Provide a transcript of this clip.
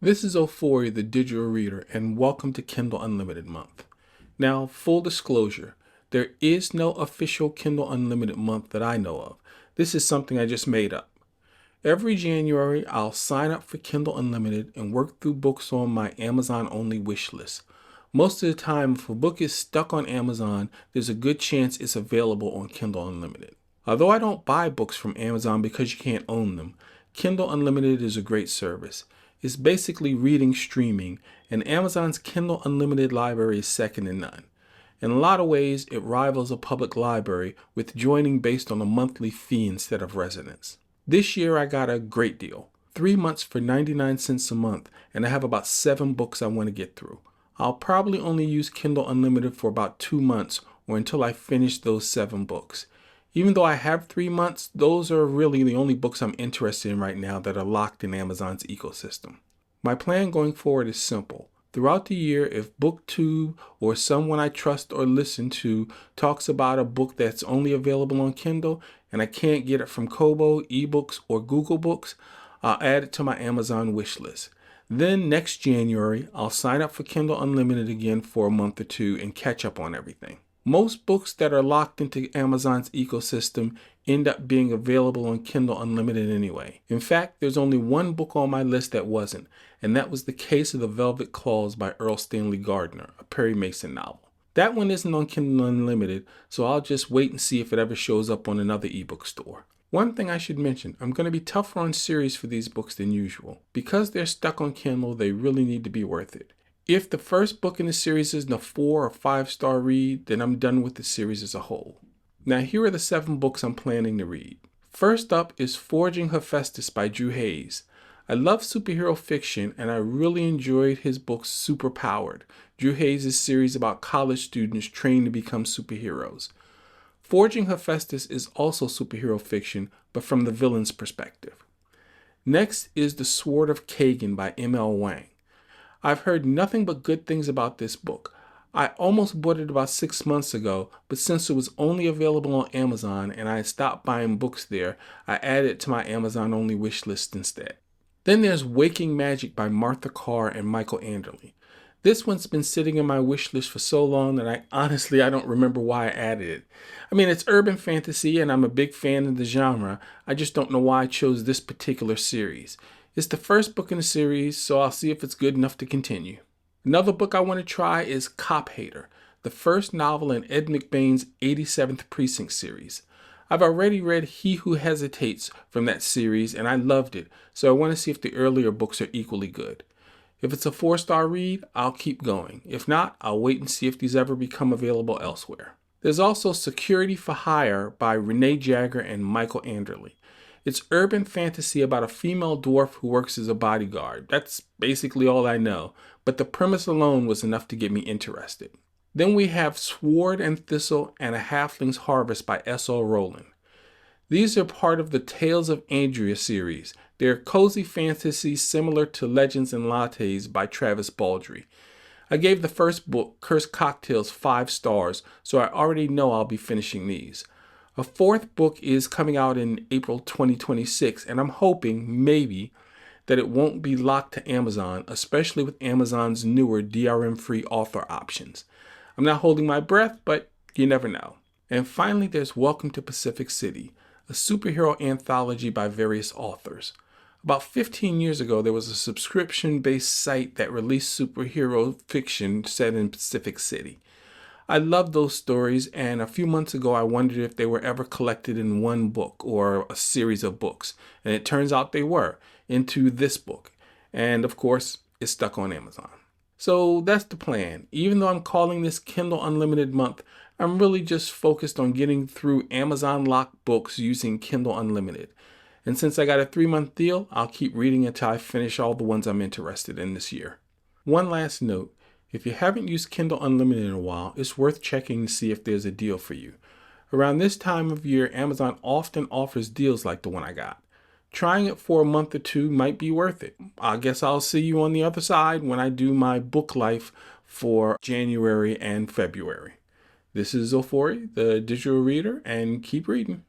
This is Euphoria, the digital reader, and welcome to Kindle Unlimited Month. Now, full disclosure, there is no official Kindle Unlimited month that I know of. This is something I just made up. Every January, I'll sign up for Kindle Unlimited and work through books on my Amazon-only wish list. Most of the time, if a book is stuck on Amazon, there's a good chance it's available on Kindle Unlimited. Although I don't buy books from Amazon because you can't own them, Kindle Unlimited is a great service. It's basically reading streaming, and Amazon's Kindle Unlimited library is second to none. In a lot of ways, it rivals a public library, with joining based on a monthly fee instead of residence. This year I got a great deal. 3 months for 99 cents a month, and I have about 7 books I want to get through. I'll probably only use Kindle Unlimited for about 2 months or until I finish those 7 books. Even though I have 3 months, those are really the only books I'm interested in right now that are locked in Amazon's ecosystem. My plan going forward is simple. Throughout the year, if BookTube or someone I trust or listen to talks about a book that's only available on Kindle and I can't get it from Kobo, eBooks, or Google Books, I'll add it to my Amazon wish list. Then next January, I'll sign up for Kindle Unlimited again for a month or two and catch up on everything. Most books that are locked into Amazon's ecosystem end up being available on Kindle Unlimited anyway. In fact, there's only one book on my list that wasn't, and that was The Case of the Velvet Claws by Earl Stanley Gardner, a Perry Mason novel. That one isn't on Kindle Unlimited, so I'll just wait and see if it ever shows up on another ebook store. One thing I should mention, I'm going to be tougher on series for these books than usual. Because they're stuck on Kindle, they really need to be worth it. If the first book in the series isn't a 4 or 5-star read, then I'm done with the series as a whole. Now here are the 7 books I'm planning to read. First up is Forging Hephaestus by Drew Hayes. I love superhero fiction, and I really enjoyed his book Superpowered, Drew Hayes' series about college students trained to become superheroes. Forging Hephaestus is also superhero fiction, but from the villain's perspective. Next is The Sword of Kagan by M.L. Wang. I've heard nothing but good things about this book. I almost bought it about 6 months ago, but since it was only available on Amazon and I had stopped buying books there, I added it to my Amazon-only wish list instead. Then there's Waking Magic by Martha Carr and Michael Anderle. This one's been sitting in my wish list for so long that I don't remember why I added it. I mean, it's urban fantasy and I'm a big fan of the genre. I just don't know why I chose this particular series. It's the first book in the series, so I'll see if it's good enough to continue. Another book I want to try is Cop Hater, the first novel in Ed McBain's 87th Precinct series. I've already read He Who Hesitates from that series and I loved it, so I want to see if the earlier books are equally good. If it's a 4-star read, I'll keep going. If not, I'll wait and see if these ever become available elsewhere. There's also Security for Hire by Renee Jagger and Michael Anderle. It's urban fantasy about a female dwarf who works as a bodyguard. That's basically all I know, but the premise alone was enough to get me interested. Then we have Sword and Thistle and a Halfling's Harvest by S.O. Rowland. These are part of the Tales of Andrea series. They're cozy fantasies similar to Legends and Lattes by Travis Baldree. I gave the first book, Cursed Cocktails, 5 stars, so I already know I'll be finishing these. A 4th book is coming out in April 2026, and I'm hoping, maybe, that it won't be locked to Amazon, especially with Amazon's newer DRM-free author options. I'm not holding my breath, but you never know. And finally, there's Welcome to Pacific City, a superhero anthology by various authors. About 15 years ago, there was a subscription-based site that released superhero fiction set in Pacific City. I love those stories, and a few months ago I wondered if they were ever collected in one book or a series of books, and it turns out they were, into this book. And of course, it's stuck on Amazon. So that's the plan. Even though I'm calling this Kindle Unlimited month, I'm really just focused on getting through Amazon locked books using Kindle Unlimited. And since I got a 3-month deal, I'll keep reading until I finish all the ones I'm interested in this year. One last note. If you haven't used Kindle Unlimited in a while, it's worth checking to see if there's a deal for you. Around this time of year, Amazon often offers deals like the one I got. Trying it for a month or 2 might be worth it. I guess I'll see you on the other side when I do my book life for January and February. This is Euphoria, the digital reader, and keep reading.